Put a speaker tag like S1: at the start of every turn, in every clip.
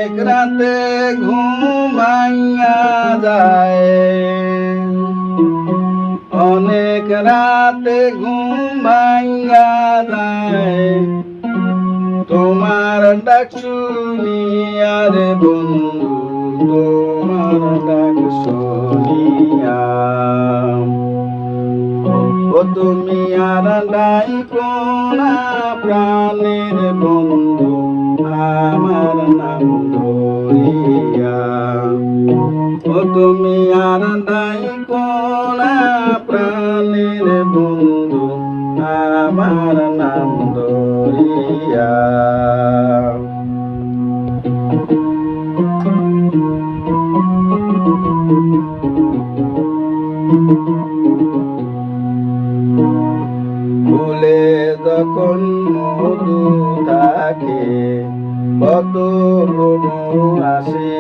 S1: অনেক রাতে ঘুম ভাঙা যায়, অনেক রাতে ঘুম ভাঙা যায়, তোমার ডাক শুনিয়া রে বন্ধু, তোমার ডাক শুনিয়া। ও তুমি আর নাই কোনা প্রাণের বন্ধু, আমার নাম ধরিয়া। ও তুমি আর নাই কোনা প্রাণের বন্ধু, আমার নাম ধরিয়া। ফুলে যখন মধু থাকে, কত ভ্রমর আসে,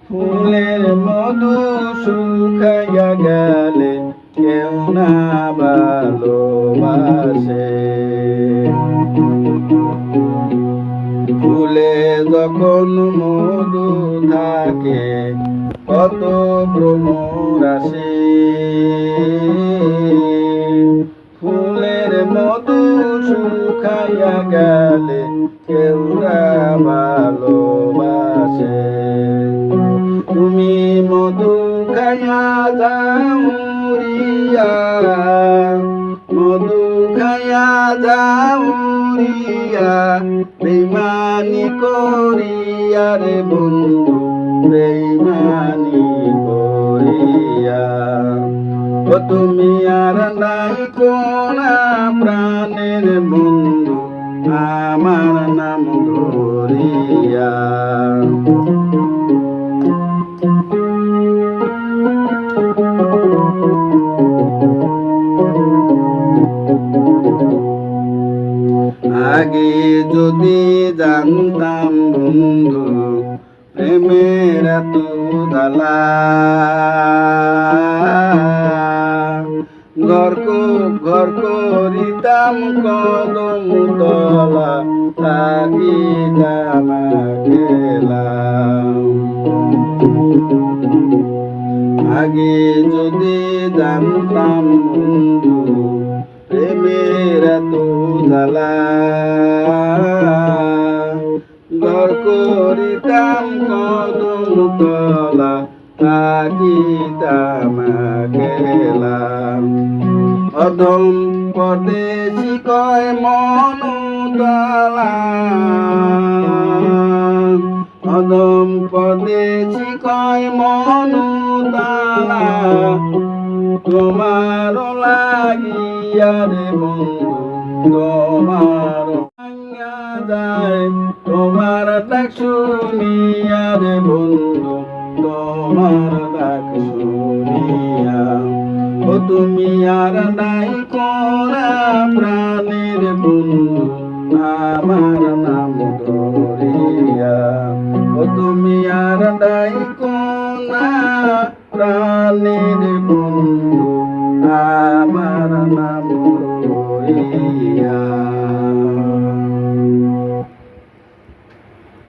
S1: ফুলের মধু শুকাইয়া গেলে কেউ না ভালোবাসে। ফুলে যখন মধু থাকে, কত ভ্রমর আসে, ফুলের মধু শুকাইয়া গেলে কেউ না ভালোবাসে। তুমি মধু খাইয়া যাও রিয়া, মধু খাইয়া যাও রিয়া, বেইমানি করিয়া রে বন্ধু, বেইমানি করিয়া। ও তুমি আর নাই কোনা প্রাণের বন্ধু, আমার নাম ধরিয়া। আগে যদি জানতাম বন্ধু, প্রেমের এত জ্বালা, ঘর করিতাম কদম তলা, থাকিতাম একলা। আগে যদি জানতাম বন্ধু, প্রেমের এত জ্বালা, ঘর করিতাম কদম তলা, থাকিতাম একলা। অধম পরদেশি কয় মনুতলা, অধম পরদেশি কয় মনুতলা, তোমার লাগিয়া রে বন্ধু, তোমার ভাঙা যায়, তোমার ডাক শুনিয়া রে বন্ধু, তোমার ডাক শুনিয়া। ও তুমি আর নাই কোনা প্রাণের বন্ধু, আমার নাম ধরিয়া। ও তুমি আর নাই কোনা প্রাণের বন্ধু।